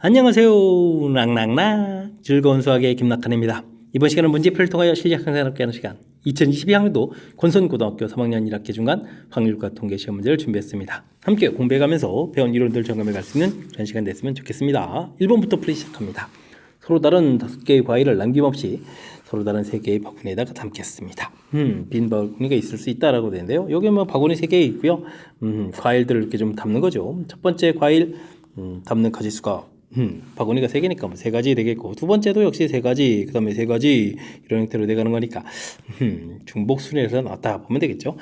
안녕하세요. 랑랑랑 즐거운 수학의 김낙한입니다. 이번 시간은 문제풀이를 통하여 실력 향상을 함께하는 시간 2022학년도 권선고등학교 3학년 1학기 중간 확률과 통계 시험 문제를 준비했습니다. 함께 공부해가면서 배운 이론들 점검해 갈 수 있는 그런 시간 됐으면 좋겠습니다. 1번부터 풀이 시작합니다. 서로 다른 5개의 과일을 남김없이 서로 다른 3개의 바구니에다가 담겠습니다. 빈 바구니가 있을 수 있다라고 되는데요. 여기 뭐 바구니 3개 있고요. 과일들을 이렇게 좀 담는 거죠. 첫 번째 과일 담는 가지수가 바구니가 3개니까 뭐 3가지 되겠고, 두 번째도 역시 3가지, 그 다음에 3가지 이런 형태로 돼가는 거니까 중복순위에서 나왔다 보면 되겠죠.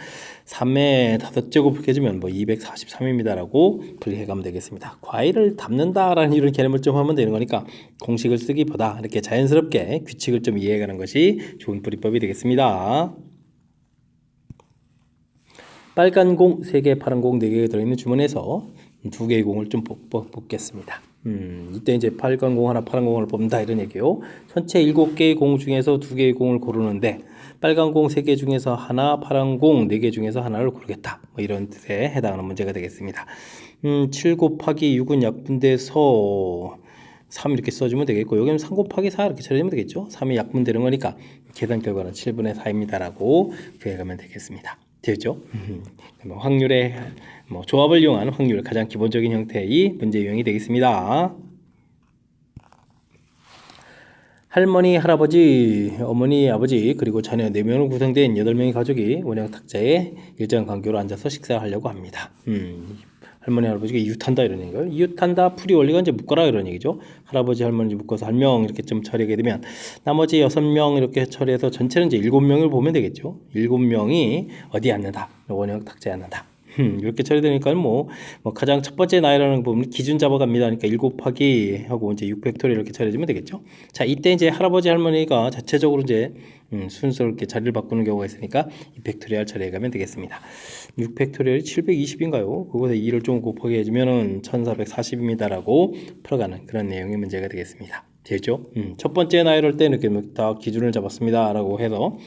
3의 5제곱 이렇게 해주면 뭐 243입니다 라고 분리해가면 되겠습니다. 과일을 담는다라는 이런 개념을 좀 하면 되는 거니까 공식을 쓰기보다 이렇게 자연스럽게 규칙을 좀 이해해가는 것이 좋은 풀이법이 되겠습니다. 빨간 공 3개, 파란 공 4개가 들어있는 주머니에서 2개의 공을 좀 뽑겠습니다. 이때 이제 빨간 공 하나, 파란 공을 뽑는다 이런 얘기요. 전체 7개의 공 중에서 2개의 공을 고르는데 빨간 공 3개 중에서 하나, 파란 공 4개 중에서 하나를 고르겠다. 뭐 이런 뜻에 해당하는 문제가 되겠습니다. 7 곱하기 6은 약분돼서 3 이렇게 써주면 되겠고, 여기는 3 곱하기 4 이렇게 처리하면 되겠죠. 3이 약분되는 거니까 계산 결과는 7분의 4입니다 라고 구해가면 되겠습니다. 되죠? 확률의 조합을 이용한 확률 가장 기본적인 형태의 문제 유형이 되겠습니다. 할머니, 할아버지, 어머니, 아버지 그리고 자녀 4명으로 구성된 8명의 가족이 원형 탁자에 일정 간격으로 앉아서 식사하려고 합니다. 할머니, 할아버지가 이웃한다 이런 얘기예요. 이웃한다 풀이 원리가 이제 묶어라 이런 얘기죠. 할아버지, 할머니 묶어서 1명 이렇게 좀 처리하게 되면 나머지 6명 이렇게 처리해서 전체는 이제 7명을 보면 되겠죠. 7명이 어디에 앉는다? 원형 탁자에 앉는다. 이렇게 처리되니까 가장 첫 번째 나이라는 거 보면 기준 잡아갑니다. 그러니까 1 곱하기 하고 이제 6팩토리얼 이렇게 처리해주면 되겠죠. 자, 이때 이제 할아버지 할머니가 자체적으로 이제 순서를 이렇게 자리를 바꾸는 경우가 있으니까 2팩토리얼 처리해가면 되겠습니다. 6팩토리얼이 720인가요? 그거에 2를 좀 곱하기 해주면은 1440입니다라고 풀어가는 그런 내용의 문제가 되겠습니다. 되죠? 첫 번째 나이럴 때 이렇게 다 기준을 잡았습니다 라고 해서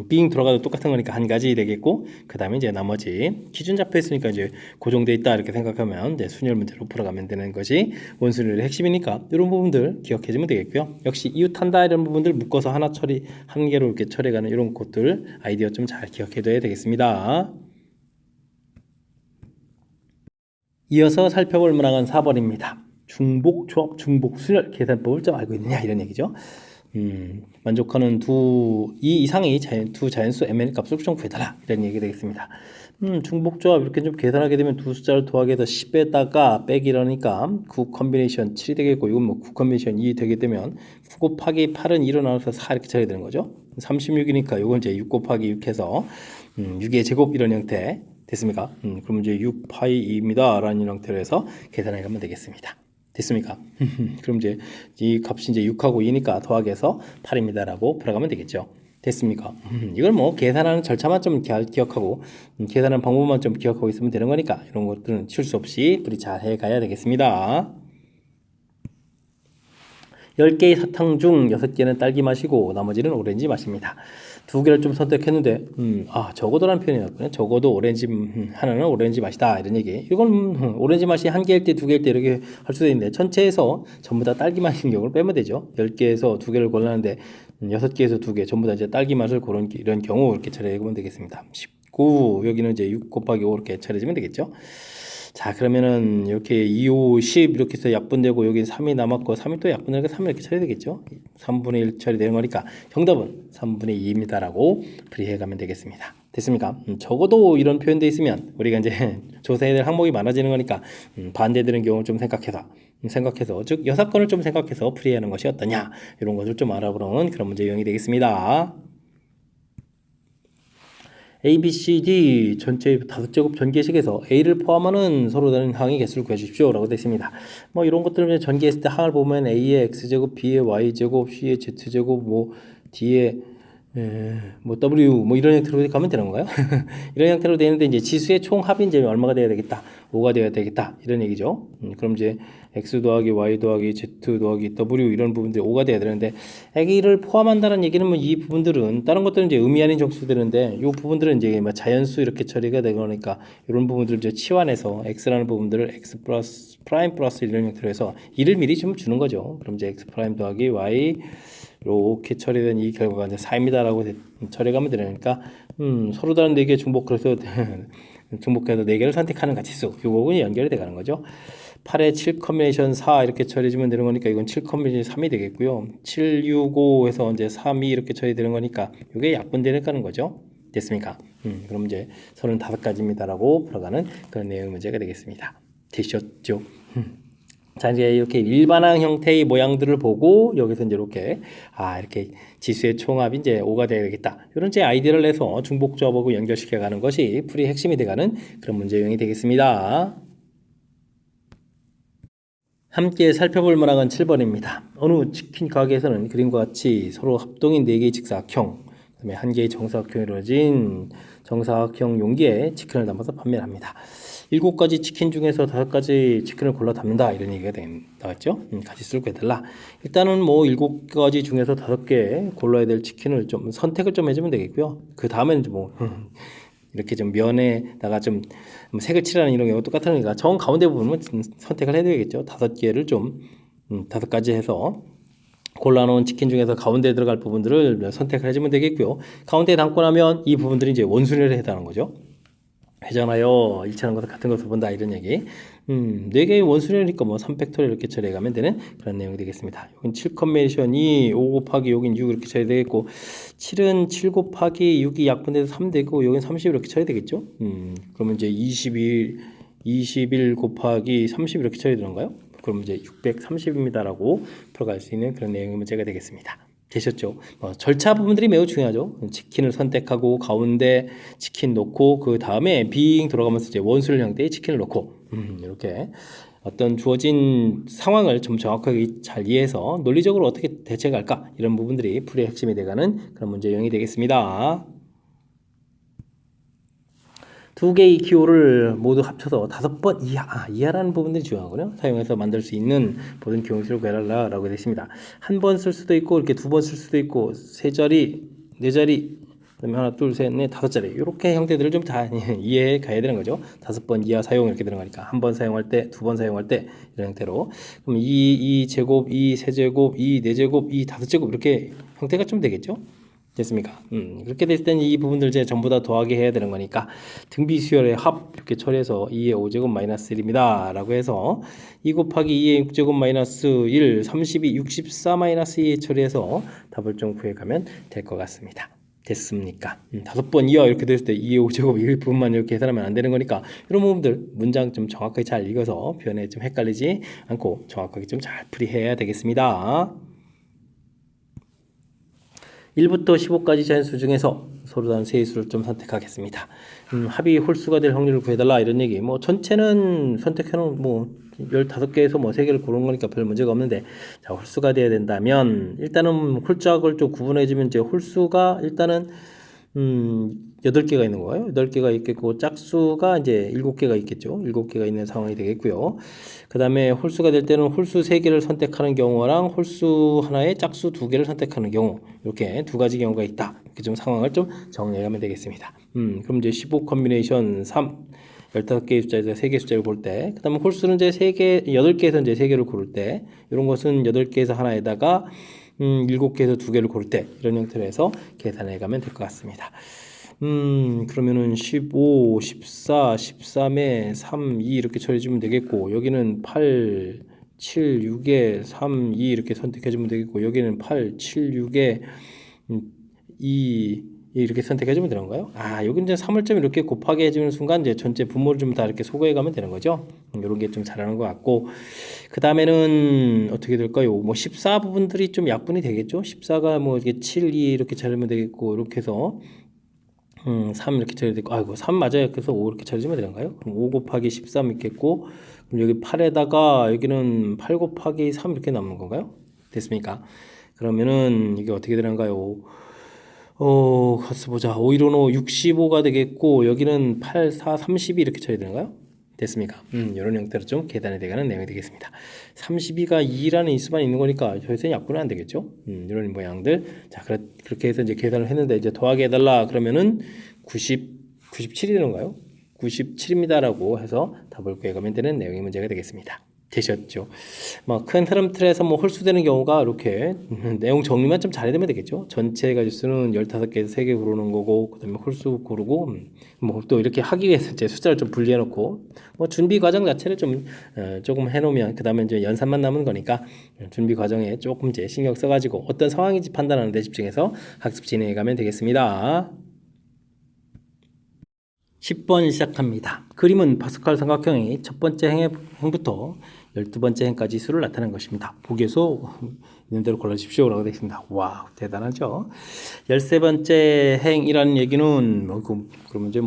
빙 들어가도 똑같은 거니까 한 가지 되겠고, 그 다음에 이제 나머지 기준 잡혀 있으니까 이제 고정돼 있다 이렇게 생각하면 이제 순열 문제로 풀어가면 되는 것이 원순열의 핵심이니까 이런 부분들 기억해주면 되겠고요. 역시 이웃한다 이런 부분들 묶어서 하나 처리 한 개로 이렇게 처리해가는 이런 것들 아이디어 좀 잘 기억해둬야 되겠습니다. 이어서 살펴볼 문항은 4번입니다. 중복, 조합, 중복, 순열 계산법을 좀 알고 있느냐 이런 얘기죠. 만족하는 이 이상의 두 자연수 mn의 값을 좀 구해달라 이런 얘기가 되겠습니다. 중복조합 이렇게 좀 계산하게 되면 두 숫자를 더하게 해서 10에다가 빼기라니까 9 컨비네이션 7이 되겠고, 이건 뭐 9 컨비네이션 2 되게 되면 9 곱하기 8은 2로 나눠서 4 이렇게 처리되는 거죠. 36이니까 이건 이제 6 곱하기 6 해서 6의 제곱 이런 형태 됐습니까? 그럼 이제 6파이입니다 라는 형태로 해서 계산해 가면 되겠습니다. 됐습니까? 그럼 이제 이 값이 이제 6하고 2니까 더하기해서 8입니다 라고 풀어가면 되겠죠. 됐습니까? 이걸 뭐 계산하는 절차만 좀 기억하고 계산하는 방법만 좀 기억하고 있으면 되는 거니까 이런 것들은 실수 없이 우리 잘 해가야 되겠습니다. 10개의 사탕 중 6개는 딸기 맛이고 나머지는 오렌지 맛입니다. 2개를 좀 선택했는데 적어도라는 표현이 나왔거든요. 적어도 오렌지 하나는 오렌지 맛이다 이런 얘기. 이건 오렌지 맛이 1개일 때 2개일 때 이렇게 할 수도 있는데 전체에서 전부 다 딸기 맛인 경우를 빼면 되죠. 10개에서 2개를 골랐는데 6개에서 2개 전부 다 이제 딸기 맛을 고른 이런 경우 이렇게 처리해보면 되겠습니다. 19 여기는 이제 6 곱하기 5 이렇게 처리해주면 되겠죠. 자, 그러면은 이렇게 2, 5, 10 이렇게 해서 약분되고 여기 3이 남았고 3이 또 약분되니까 3이 이렇게 처리되겠죠. 3분의 1 처리되는 거니까 정답은 3분의 2입니다 라고 풀이해 가면 되겠습니다. 됐습니까? 적어도 이런 표현돼 있으면 우리가 이제 조사해야 될 항목이 많아지는 거니까 반대되는 경우를 좀 생각해서 즉 6건을 좀 생각해서 풀이하는 것이 어떠냐 이런 것을 좀 알아보는 그런 문제 유형이 되겠습니다. A, B, C, D 전체 5제곱 전개식에서 A를 포함하는 서로 다른 항의 개수를 구해주십시오 라고 되어 있습니다. 뭐 이런 것들을 전개했을 때 항을 보면 A의 X제곱, B의 Y제곱, C의 Z제곱, D의 W 이런 형태로 가면 되는 건가요? 이런 형태로 되는데 이제 지수의 총 합이 이제 얼마가 돼야 되겠다. 5가 되어야 되겠다 이런 얘기죠. 그럼 이제 x 더하기 y 더하기 z 더하기 w 이런 부분들이 5가 돼야 되는데 이를 포함한다는 얘기는 뭐 이 부분들은 다른 것들은 이제 의미 아닌 정수들인데 이 부분들은 이제 뭐 자연수 이렇게 처리가 되거니까 이런 부분들을 이제 치환해서 x라는 부분들을 x 플러스 프라임 플러스 이런 형태로 해서 이를 미리 좀 주는 거죠. 그럼 이제 x 프라임 더하기 y 이렇게 처리된 이 결과가 이제 4입니다라고 처리가면 되니까 서로 다른 4개 중복해서 중복해서 4개를 선택하는 가치수 요거는 연결이 돼가는 거죠. 8에 7 컨비네이션 4 이렇게 처리해주면 되는 거니까 이건 7 컨비네이션 3이 되겠고요. 7, 6, 5에서 이제 3, 2 이렇게 처리되는 거니까 이게 약분되는 거죠. 됐습니까? 그럼 이제 35가지입니다라고 풀어가는 그런 내용의 문제가 되겠습니다. 되셨죠? 자, 이제 이렇게 일반항 형태의 모양들을 보고 여기서 이제 이렇게 지수의 총합이 이제 5가 되어야 되겠다. 이런 제 아이디어를 내서 중복 조합하고 연결시켜 가는 것이 풀이의 핵심이 되가는 그런 문제 유형이 되겠습니다. 함께 살펴볼 문항은 7번입니다. 어느 치킨 가게에서는 그림과 같이 서로 합동인 4개의 직사각형, 그다음에 한 개의 정사각형이 이루어진 정사각형 용기에 치킨을 담아서 판매를 합니다. 7가지 치킨 중에서 5가지 치킨을 골라 담는다 이런 얘기가 나왔죠. 가지수를 구해달라. 일단은 뭐 7가지 중에서 5개 골라야 될 치킨을 좀 선택을 좀 해주면 되겠고요. 그 다음에는 뭐 이렇게 좀 면에다가 좀 색을 칠하는 이런 경우가 똑같으니까 정 가운데 부분은 선택을 해야 되겠죠. 5개를 좀 5가지 해서 골라놓은 치킨 중에서 가운데 들어갈 부분들을 선택을 해주면 되겠고요. 가운데 담고 나면 이 부분들이 이제 원순위를 해당하는 거죠. 회전하여 일치하는 것과 같은 것을 본다 이런 얘기. 4개의 원순위니까 뭐 3팩토리얼 이렇게 처리해가면 되는 그런 내용이 되겠습니다. 여긴 7 컨비네이션이 5 곱하기 여긴 6 이렇게 처리되겠고 7은 7 곱하기 6이 약분돼서 3 되고 여긴 30 이렇게 처리되겠죠. 그러면 이제 21 곱하기 30 이렇게 처리되는가요? 그럼 이제 630입니다라고 풀어갈 수 있는 그런 내용의 문제가 되겠습니다. 되셨죠? 절차 부분들이 매우 중요하죠. 치킨을 선택하고 가운데 치킨 놓고 그 다음에 빙 돌아가면서 이제 원술 형태의 치킨을 놓고 이렇게 어떤 주어진 상황을 좀 정확하게 잘 이해해서 논리적으로 어떻게 대처할까 이런 부분들이 풀이의 핵심이 돼가는 그런 문제 유형이 되겠습니다. 2개의 기호를 모두 합쳐서 5번 이하라는 부분들이 중요하고요. 사용해서 만들 수 있는 모든 기호수를 구해달라고 되어 있습니다. 한 번 쓸 수도 있고 이렇게 2번 쓸 수도 있고 3자리, 4자리, 그다음에 하나, 둘, 셋, 넷, 5자리 이렇게 형태들을 좀 다 이해해 가야 되는 거죠. 5번 이하 사용 이렇게 되는 거니까 한 번 사용할 때, 2번 사용할 때 이런 형태로 그럼 이 제곱, 이 세제곱, 이 4제곱, 이 5제곱 이렇게 형태가 좀 되겠죠. 됐습니까? 그렇게 됐을 때는 이 부분들 이제 전부 다 더하기 해야 되는 거니까 등비수열의 합 이렇게 처리해서 2의 5제곱 마이너스 1입니다 라고 해서 2 곱하기 2의 6제곱 마이너스 1 32 64 마이너스 2 처리해서 답을 좀 구해가면 될 것 같습니다. 됐습니까? 5번 이하 이렇게 됐을 때 2의 5제곱 이 부분만 이렇게 계산하면 안 되는 거니까 이런 부분들 문장 좀 정확하게 잘 읽어서 표현에 좀 헷갈리지 않고 정확하게 좀 잘 풀이해야 되겠습니다. 1부터 15까지 자연수 중에서 서로 다른 세수를 좀 선택하겠습니다. 합이 홀수가 될 확률을 구해달라 이런 얘기. 뭐 전체는 선택해놓은 뭐 15개에서 뭐 3개를 고른 거니까 별 문제가 없는데 자 홀수가 돼야 된다면 일단은 홀짝을 좀 구분해주면 이제 홀수가 일단은 8개가 있는 거예요. 8개가 있겠고 짝수가 이제 7개가 있겠죠. 7개가 있는 상황이 되겠고요. 그 다음에 홀수가 될 때는 홀수 3개를 선택하는 경우랑 홀수 하나에 짝수 2개를 선택하는 경우 이렇게 2가지 경우가 있다. 이렇게 좀 상황을 좀 정리하면 되겠습니다. 그럼 이제 15 컨비네이션 3 15개의 숫자에서 3개의 숫자를 고를 때, 그 다음에 홀수는 이제 8개에서 이제 3개를 고를 때, 이런 것은 8개에서 하나에다가 7개에서 2개를 고를 때 이런 형태로 해서 계산해 가면 될 것 같습니다. 그러면은 15, 14, 13에 3, 2 이렇게 처리해주면 되겠고 여기는 8, 7, 6에 3, 2 이렇게 선택해주면 되겠고 여기는 8, 7, 6에 2 이렇게 선택해주면 되는 건가요? 여기 이제 3을 이렇게 곱하기 해주는 순간 이제 전체 분모를 좀 다 이렇게 소거해가면 되는 거죠. 이런 게 좀 잘하는 것 같고 그 다음에는 어떻게 될까요? 뭐 14 부분들이 좀 약분이 되겠죠. 14가 뭐 이렇게 7, 2 이렇게 처리하면 되겠고 이렇게 해서 3 이렇게 처리되고 3 맞아요. 그래서 5 이렇게 처리하면 되는가요? 그럼 5 곱하기 13 있겠고 그럼 여기 8에다가 여기는 8 곱하기 3 이렇게 남는 건가요? 됐습니까? 그러면은 이게 어떻게 되는가요? 가서 보자. 5 1 5 65가 되겠고 여기는 8 4 32 이렇게 처리되는가요? 됐습니까? 이런 형태로 좀 계산이 돼가는 내용이 되겠습니다. 32가 2라는 인수만 있는 거니까 저에서는 약분은 안 되겠죠? 이런 모양들. 자, 그렇게 해서 이제 계산을 했는데 이제 더하기 해달라 그러면은 97이 되는가요? 97입니다라고 해서 답을 구해가면 되는 내용의 문제가 되겠습니다. 되셨죠? 뭐 큰 흐름 틀에서 뭐 홀수되는 경우가 이렇게 내용 정리만 좀 잘해두면 되겠죠. 전체 가지수는 15개에서 3개 고르는 거고, 그다음에 홀수 고르고, 뭐 또 이렇게 하기 위해서 이제 숫자를 좀 분리해 놓고, 뭐 준비 과정 자체를 좀 조금 해놓으면 그다음에 이제 연산만 남은 거니까 준비 과정에 조금 이제 신경 써가지고 어떤 상황인지 판단하는 데 집중해서 학습 진행해 가면 되겠습니다. 10번 시작합니다. 그림은 파스칼 삼각형의 첫 번째 행부터 12번째 행까지 수를 나타낸 것입니다. 보기에서 있는 대로 골라주십시오 라고 되어 있습니다. 와, 대단하죠. 13번째 행이라는 얘기는 그러면 이제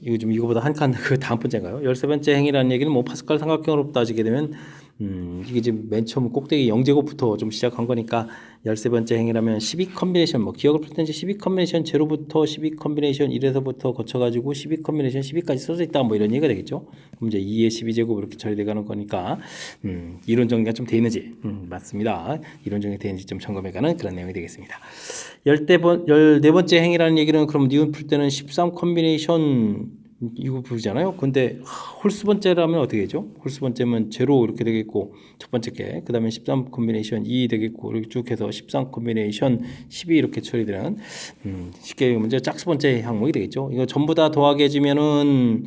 이거 좀 이거보다 한 칸 그 다음 번째인가요? 13번째 행이라는 얘기는 파스칼 삼각형으로 따지게 되면 이게 지금 맨 처음 꼭대기 0제곱부터 좀 시작한 거니까 13번째 행이라면 12 컨비네이션 기억을 풀 때 이제 12 컨비네이션 0부터 12 컨비네이션 1에서부터 거쳐가지고 12 컨비네이션 12까지 써져 있다 이런 얘기가 되겠죠. 그럼 이제 2의 12제곱 이렇게 처리돼 가는 거니까 이론 정리가 좀 돼 있는지 맞습니다. 이론 정리 돼 있는지 좀 점검해 가는 그런 내용이 되겠습니다. 14번째 행이라는 얘기는 그럼 니은 풀 때는 13 컨비네이션 이거 부르잖아요. 근데 홀수 번째라면 어떻게 되죠? 홀수 번째면 0 이렇게 되겠고 첫 번째 게 그다음에 13 컨비네이션 2 되겠고 이렇게 쭉 해서 13 컨비네이션 12 이렇게 처리되는 쉽게 문제 짝수 번째 항목이 되겠죠. 이거 전부 다 더하게 해주면은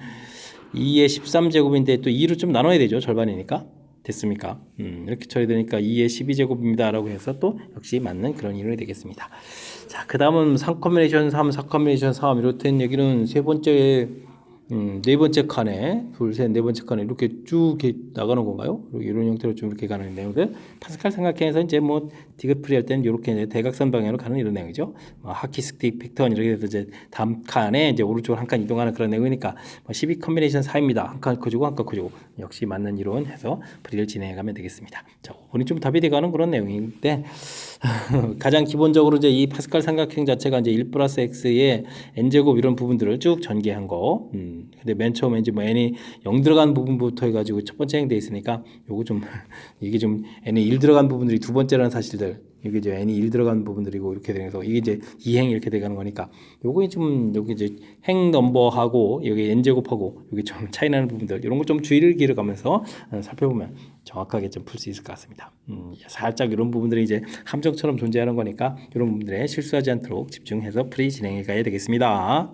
2의 13제곱인데 또 2로 좀 나눠야 되죠. 절반이니까. 됐습니까? 이렇게 처리되니까 2의 12제곱입니다 라고 해서 또 역시 맞는 그런 이론이 되겠습니다. 자, 그 다음은 3 컨비네이션 3, 4 컨비네이션 3 이렇다는 얘기는 세 번째 네 번째 칸에 둘, 셋, 네 번째 칸에 이렇게 쭉 이렇게 나가는 건가요? 이런 형태로 좀 이렇게 가는 내용들. 파스칼 삼각형에서 이제 디귿풀이 할 때는 이렇게 이제 대각선 방향으로 가는 이런 내용이죠. 하키스틱 팩턴 이렇게 해서 이제 다음 칸에 이제 오른쪽으로 한 칸 이동하는 그런 내용이니까 12 컨비네이션 4입니다. 한 칸 커지고 한 칸 커지고 역시 맞는 이론 해서 풀이를 진행해 가면 되겠습니다. 자, 오늘 좀 답이 돼가는 그런 내용인데 가장 기본적으로 이제 이 파스칼 삼각형 자체가 이제 1 플러스 x의 n제곱 이런 부분들을 쭉 전개한 거. 근데 맨 처음에 이제 n이 0 들어간 부분부터 해가지고 첫 번째 행돼 있으니까 요거 좀 이게 좀 n이 1 들어간 부분들이 두 번째라는 사실들. 이게 이제 n이 1 들어간 부분들이고 이렇게 되면서 이게 이제 2행 이렇게 돼가는 거니까 요거 좀 여기 이제 행 넘버하고 여기 n제곱하고 여기 좀 차이 나는 부분들 이런 거 좀 주의를 기울여가면서 살펴보면 정확하게 좀 풀 수 있을 것 같습니다. 살짝 이런 부분들이 이제 함정처럼 존재하는 거니까 이런 부분들에 실수하지 않도록 집중해서 풀이 진행해 가야 되겠습니다.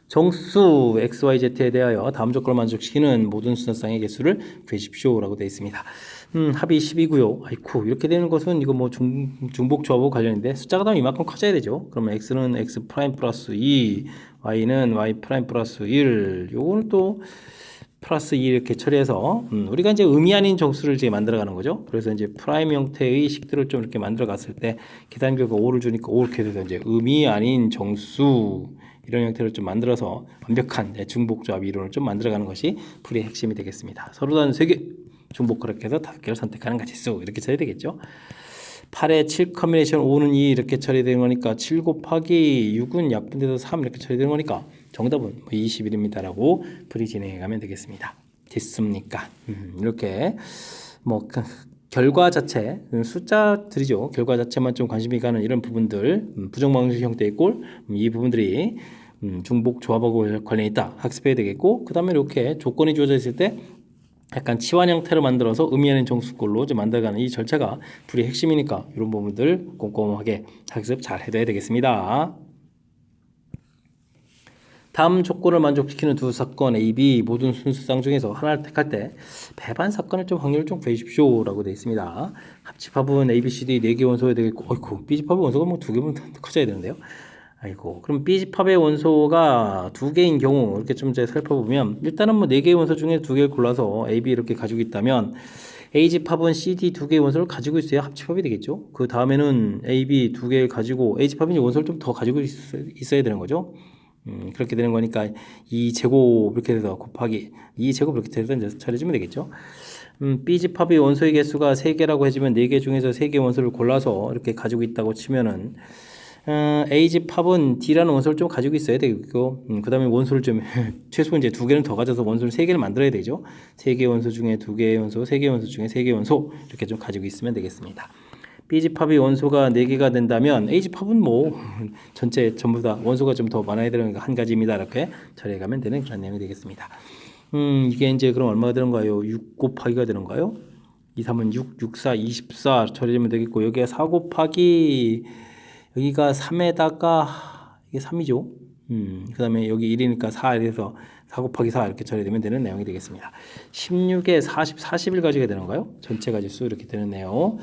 정수 XYZ에 대하여 다음 조건을 만족시키는 모든 수선쌍의 개수를 구해주십시오 라고 되어 있습니다. 합이 10이고요. 아이쿠 이렇게 되는 것은 이거 중복 조합하고 관련인데 숫자가 다 이만큼 커져야 되죠. 그러면 X는 X 프라임 플러스 2, Y는 Y 프라임 플러스 1 요거는 또 플러스 2 이렇게 처리해서 우리가 이제 의미 아닌 정수를 이제 만들어 가는 거죠. 그래서 이제 프라임 형태의 식들을 좀 이렇게 만들어 갔을 때 계산 결과 5를 주니까 5 이렇게 돼서 이제 의미 아닌 정수 이런 형태를 좀 만들어서 완벽한 중복조합 이론을 좀 만들어가는 것이 풀이의 핵심이 되겠습니다. 서로 다른 3개 중복 그렇게 해서 5개를 선택하는 가지수 이렇게 처리 되겠죠. 8에 7 컨비네이션 5는 2 이렇게 처리되는 거니까 7 곱하기 6은 약분돼서 3 이렇게 처리되는 거니까 정답은 21입니다라고 풀이 진행해 가면 되겠습니다. 됐습니까? 이렇게 결과 자체 숫자들이죠. 결과 자체만 좀 관심이 가는 이런 부분들 부정방식 형태의 꼴 이 부분들이 중복 조합하고 관련이 있다 학습해야 되겠고 그 다음에 이렇게 조건이 주어져 있을 때 약간 치환 형태로 만들어서 의미하는 정수꼴로 만들어가는 이 절차가 풀이의 핵심이니까 이런 부분들 꼼꼼하게 학습 잘 해둬야 되겠습니다. 다음 조건을 만족시키는 두 사건 A, B 모든 순수쌍 중에서 하나를 택할 때 배반 사건을 좀 확률을 좀 구해주십시오 라고 되어 있습니다. 합집합은 A, B, C, D 4개 원소여야 되겠고 어이구 B집합의 원소가 2개면 커져야 되는데요. 아이고 그럼 B집합의 원소가 2개인 경우 이렇게 좀 이제 살펴보면 일단은 4개의 원소 중에 2개를 골라서 A, B 이렇게 가지고 있다면 A집합은 CD 2개의 원소를 가지고 있어야 합집합이 되겠죠. 그 다음에는 A, B 2개를 가지고 A집합이 원소를 좀 더 가지고 있어야 되는 거죠. 그렇게 되는 거니까 2제곱 이렇게 돼서 곱하기 2제곱 이렇게 돼서 이제 처리해주면 되겠죠. B집합의 원소의 개수가 3개라고 해주면 4개 중에서 3개 원소를 골라서 이렇게 가지고 있다고 치면은 A집합은 D라는 원소를 좀 가지고 있어야 되고, 그 다음에 원소를 좀 최소 이제 2개는 더 가져서 원소를 3개를 만들어야 되죠. 3개의 원소 중에 2개의 원소, 3개의 원소 중에 3개의 원소 이렇게 좀 가지고 있으면 되겠습니다. B집합의 원소가 4개가 된다면 A집합은 뭐 전체 전부 다 원소가 좀 더 많아야 되는 한 가지입니다. 이렇게 처리해 가면 되는 그런 내용이 되겠습니다. 이게 이제 그럼 얼마가 되는가요? 6 곱하기가 되는가요? 2, 3은 6, 6, 4, 24 처리하면 되겠고, 여기가 4 곱하기 여기가 3에다가 이게 3이죠. 그 다음에 여기 1이니까 4 이래서 4 곱하기 4 이렇게 처리되면 되는 내용이 되겠습니다. 16에 40, 40을 가지게 되는가요? 전체 가지수 이렇게 되는데요.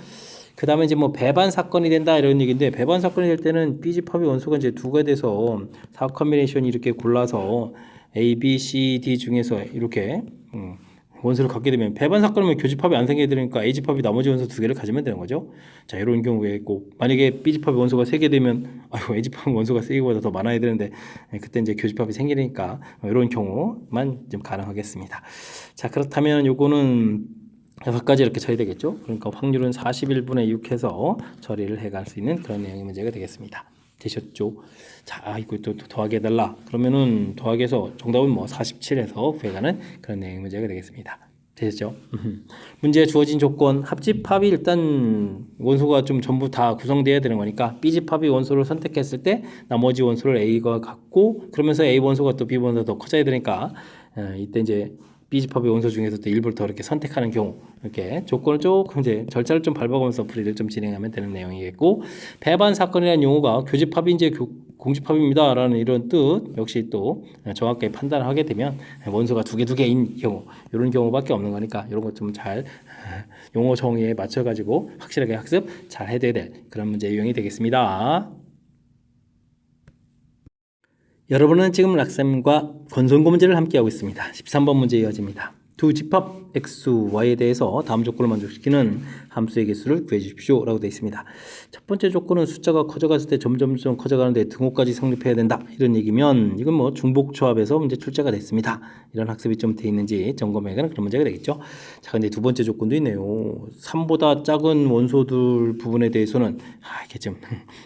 그 다음에 이제 뭐 배반 사건이 된다 이런 얘기인데, 배반 사건이 될 때는 B집합의 원소가 이제 2가 돼서 4 컨비네이션이 이렇게 골라서 A, B, C, D 중에서 이렇게 원소를 갖게 되면, 배반 사건이면 교집합이 안 생기게 되니까 A집합이 나머지 원소 2개를 가지면 되는 거죠. 자, 이런 경우에 꼭 만약에 B집합의 원소가 3개 되면 아이고 A집합 원소가 3개보다 더 많아야 되는데 그때 이제 교집합이 생기니까 이런 경우만 좀 가능하겠습니다. 자, 그렇다면 요거는 6가지 이렇게 처리되겠죠. 그러니까 확률은 41분의 6 해서 처리를 해갈 수 있는 그런 내용의 문제가 되겠습니다. 되셨죠? 자, 이거 또 더하기 해달라. 그러면은 더하기해서 정답은 뭐 47에서 구해가는 그런 내용의 문제가 되겠습니다. 되셨죠? 문제에 주어진 조건, 합집합이 일단 원소가 좀 전부 다 구성되어야 되는 거니까 B집합이 원소를 선택했을 때 나머지 원소를 A가 갖고, 그러면서 A 원소가 또 B 원소가 더 커져야 되니까 이때 이제 B집합의 원소 중에서 또 일부를 더 이렇게 선택하는 경우, 이렇게 조건을 조금 이제 절차를 좀 밟아가면서 풀이를 좀 진행하면 되는 내용이겠고, 배반 사건이라는 용어가 교집합이 이제 공집합입니다라는 이런 뜻 역시 또 정확하게 판단을 하게 되면 원소가 두 개인 경우, 이런 경우밖에 없는 거니까 이런 것 좀 잘 용어 정의에 맞춰가지고 확실하게 학습 잘 해둬야 될 그런 문제 유형이 되겠습니다. 여러분은 지금 락쌤과 건성고 문제를 함께하고 있습니다. 13번 문제 이어집니다. 두 집합 x, y에 대해서 다음 조건을 만족시키는 함수의 개수를 구해 주십시오 라고 되어 있습니다. 첫 번째 조건은 숫자가 커져갔을 때 점점점 커져가는데 등호까지 성립해야 된다 이런 얘기면, 이건 뭐 중복조합에서 문제 출제가 됐습니다. 이런 학습이 좀 돼 있는지 점검해가는 그런 문제가 되겠죠. 자, 근데 두 번째 조건도 있네요. 3보다 작은 원소들 부분에 대해서는 이게 좀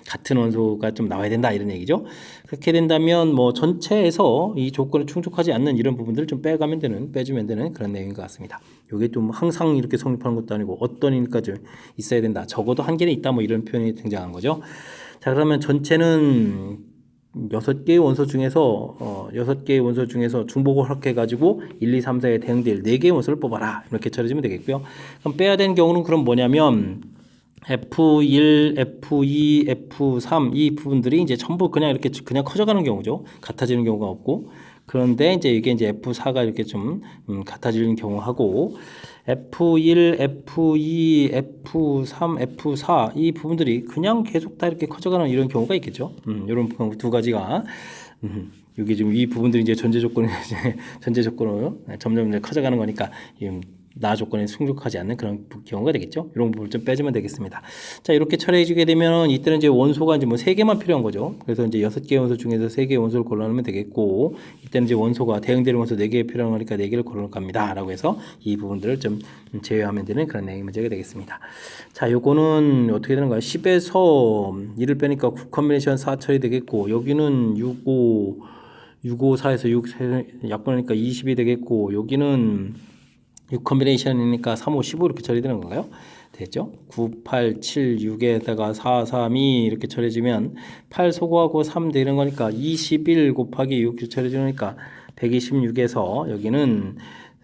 같은 원소가 좀 나와야 된다 이런 얘기죠. 그렇게 된다면 뭐 전체에서 이 조건을 충족하지 않는 이런 부분들을 좀 빼주면 되는 그런 내용인 것 같습니다. 이게 좀 항상 이렇게 성립하는 것도 아니고 어떤 일까 좀 있어야 된다. 적어도 한 개는 있다. 뭐 이런 표현이 등장한 거죠. 자, 그러면 전체는 6개의 원소 중에서 6개의 원소 중에서 중복을 허락해 가지고 1, 2, 3, 4에 대응될 4개의 원소를 뽑아라. 이렇게 처리하면 되겠고요. 그럼 빼야 되는 경우는 그럼 뭐냐면 F1, F2, F3 이 부분들이 이제 전부 그냥 이렇게 그냥 커져가는 경우죠. 같아지는 경우가 없고. 그런데 이제 이게 이제 F4가 이렇게 좀 같아지는 경우하고, F1, F2, F3, F4 이 부분들이 그냥 계속 다 이렇게 커져가는 이런 경우가 있겠죠. 이런 두 가지가 여기 지금 이 부분들이 이제 전제 조건으로 점점 커져가는 거니까 나 조건에 충족하지 않는 그런 경우가 되겠죠. 이런 부분을 좀 빼주면 되겠습니다. 자, 이렇게 처리해 주게 되면 이때는 이제 원소가 이제 뭐 3개만 필요한 거죠. 그래서 이제 6개의 원소 중에서 3개의 원소를 골라놓으면 되겠고, 이때는 이제 원소가 대응되는 원소 4개 필요한 거니까 4개를 골라놓을 겁니다. 라고 해서 이 부분들을 좀 제외하면 되는 그런 내용의 문제가 되겠습니다. 자, 요거는 어떻게 되는가요? 10에서 1을 빼니까 9 컨비네이션 4 처리 되겠고, 여기는 6, 5, 4에서 6 약분하니까 20이 되겠고, 여기는 6 컨비네이션이니까 3, 5, 15 이렇게 처리되는 건가요? 됐죠? 9, 8, 7, 6에다가 4, 3, 2 이렇게 처리해주면 8 소거하고 3 되는 거니까 21 곱하기 6 처리해주니까 126에서 여기는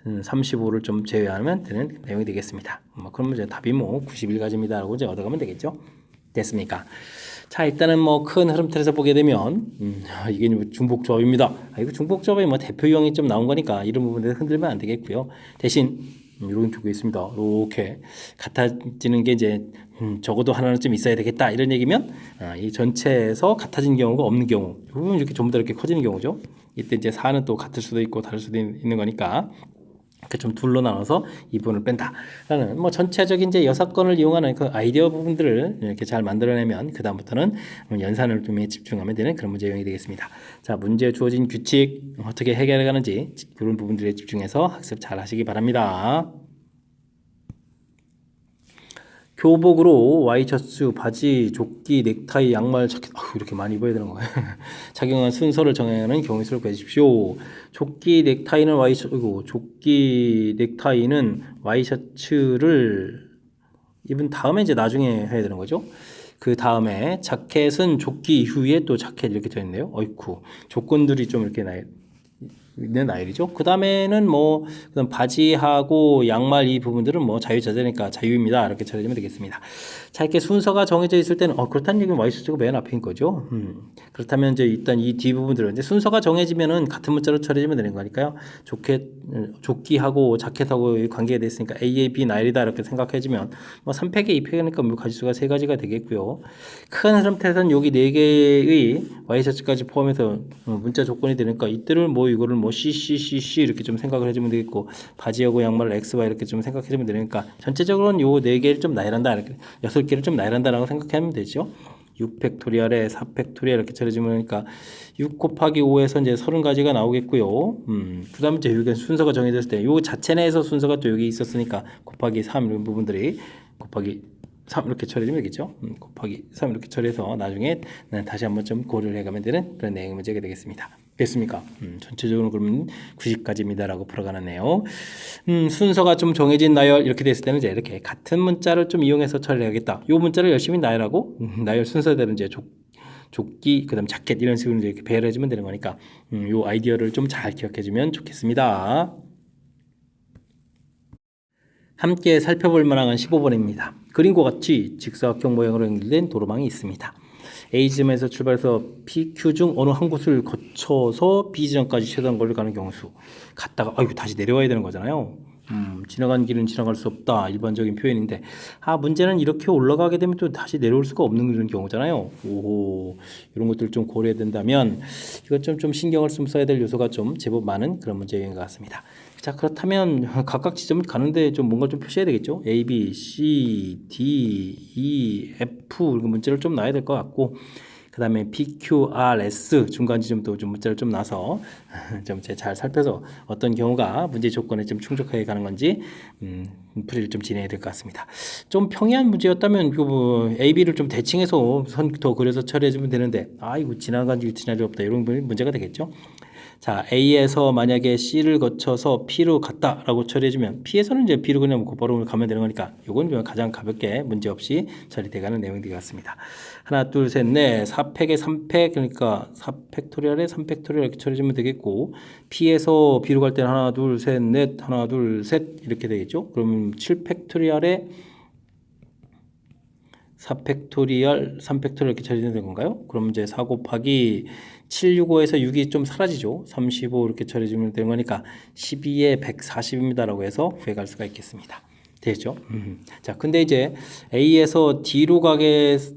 35를 좀 제외하면 되는 내용이 되겠습니다. 그러면 이제 답이 뭐 91가지입니다 라고 이제 얻어가면 되겠죠? 됐습니까? 자, 일단은 뭐 큰 흐름 틀에서 보게 되면 이게 중복조합입니다. 이거 중복조합의 뭐 대표 유형이 좀 나온 거니까 이런 부분들 흔들면 안 되겠고요. 대신 이런 쪽에 있습니다. 이렇게 같아지는 게 이제 적어도 하나는 좀 있어야 되겠다 이런 얘기면, 이 전체에서 같아진 경우가 없는 경우, 이 부분 이렇게 전부 다 이렇게 커지는 경우죠. 이때 이제 4는 또 같을 수도 있고 다를 수도 있는 거니까 이렇게 좀 둘로 나눠서 이 부분을 뺀다라는 뭐 전체적인 이제 6건을 이용하는 그 아이디어 부분들을 이렇게 잘 만들어내면 그 다음부터는 연산을 좀 집중하면 되는 그런 문제 유형이 되겠습니다. 자, 문제에 주어진 규칙 어떻게 해결해 가는지 그런 부분들에 집중해서 학습 잘 하시기 바랍니다. 교복으로 와이셔츠, 바지, 조끼, 넥타이, 양말, 자켓 이렇게 많이 입어야 되는 거예요. 착용한 순서를 정하는 경우의 수를 구해주십시오. 조끼, 넥타이는 조끼, 넥타이는 와이셔츠를 입은 다음에 이제 나중에 해야 되는 거죠. 그 다음에 자켓은 조끼 이후에 또 자켓 이렇게 되어 있네요. 어이쿠 조건들이 좀 이렇게 있는 나열이죠. 그 다음에는 뭐 그다음 바지하고 양말 이 부분들은 뭐 자유자재니까 자유입니다. 이렇게 처리하면 되겠습니다. 자, 이렇게 순서가 정해져 있을 때는 그렇다는 얘기는 와이셔츠가 맨 앞인 거죠. 그렇다면 이제 일단 이 뒤 부분들은 이제 순서가 정해지면은 같은 문자로 처리하면 되는 거니까요. 조끼하고 자켓하고 관계가 됐으니까 A, A, B 나열이다 이렇게 생각해주면 뭐 3팩에 2팩이니까 뭐 가지수가 3가지가 되겠고요. 큰 상태에서는 여기 4개의 와이셔츠까지 포함해서 문자 조건이 되니까 이때를 뭐 이거를 뭐 CCCC 이렇게 좀 생각을 해주면 되겠고 바지하고 양말을 XY 이렇게 좀 생각해주면 되니까 전체적으로는 요 4개를 좀 나열한다 이렇게 6개를 좀 나열한다라고 생각하면 되죠. 6팩토리얼에 4팩토리얼 이렇게 처리해주면 그러니까 6 곱하기 5에서 이제 30가지가 나오겠고요. 그 다음에 이제 여기 순서가 정해졌을 때 요 자체 내에서 순서가 또 여기 있었으니까 곱하기 3 이런 부분들이 곱하기 3 이렇게 처리되면 되겠죠. 곱하기 3 이렇게 처리해서 나중에 다시 한번 좀 고려를 해가면 되는 그런 내용 문제가 되겠습니다. 됐습니까? 전체적으로 그러면 90가지입니다라고 풀어가는데요. 순서가 좀 정해진 나열 이렇게 됐을 때는 이제 이렇게 같은 문자를 좀 이용해서 처리하겠다. 요 문자를 열심히 나열하고 나열 순서대로 이제 조끼 그다음 자켓 이런 식으로 이렇게 배열해 주면 되는 거니까 요 아이디어를 좀 잘 기억해 주면 좋겠습니다. 함께 살펴볼 만한 15번입니다. 그림과 같이 직사각형 모양으로 연결된 도로망이 있습니다. A지점에서 출발해서 PQ 중 어느 한 곳을 거쳐서 B지점까지 최단 거리를 가는 경수. 갔다가 다시 내려와야 되는 거잖아요. 지나간 길은 지나갈 수 없다. 일반적인 표현인데 문제는 이렇게 올라가게 되면 또 다시 내려올 수가 없는 그런 경우잖아요. 이런 것들 좀 고려해야 된다면 이것 좀 신경을 좀 써야 될 요소가 좀 제법 많은 그런 문제인 것 같습니다. 자, 그렇다면 각각 지점을 가는데 좀 뭔가 좀 표시해야 되겠죠. A, B, C, D, E, F 이런 문자를 좀 놔야 될 것 같고 그 다음에 P, Q, R, S 중간 지점도 좀 문자를 좀 놔서 좀 잘 살펴서 어떤 경우가 문제 조건에 좀 충족하게 가는 건지 풀이를 좀 진행해야 될 것 같습니다. 좀 평이한 문제였다면 뭐 A, B를 좀 대칭해서 선부터 그려서 처리해주면 되는데 이거 지나간 길 지나리 없다 이런 문제가 되겠죠. 자, A에서 만약에 C를 거쳐서 P로 갔다라고 처리해주면 P에서는 이제 B로 그냥 곧바로 가면 되는 거니까 이건 가장 가볍게 문제없이 처리돼가는 내용이 되겠습니다. 하나, 둘, 셋, 넷, 4팩에 3팩 그러니까 4팩토리얼에 3팩토리얼 이렇게 처리해주면 되겠고 P에서 B로 갈 때는 하나, 둘, 셋, 넷, 하나, 둘, 셋 이렇게 되겠죠. 그럼 7팩토리얼에 4팩토리얼, 3팩토리얼 이렇게 처리되는 건가요? 그럼 이제 4 곱하기 765에서 6이 좀 사라지죠. 35 이렇게 처리해주면 되는 거니까 12에 140입니다라고 해서 구해갈 수가 있겠습니다. 되죠? 자, 근데 이제 A에서 D로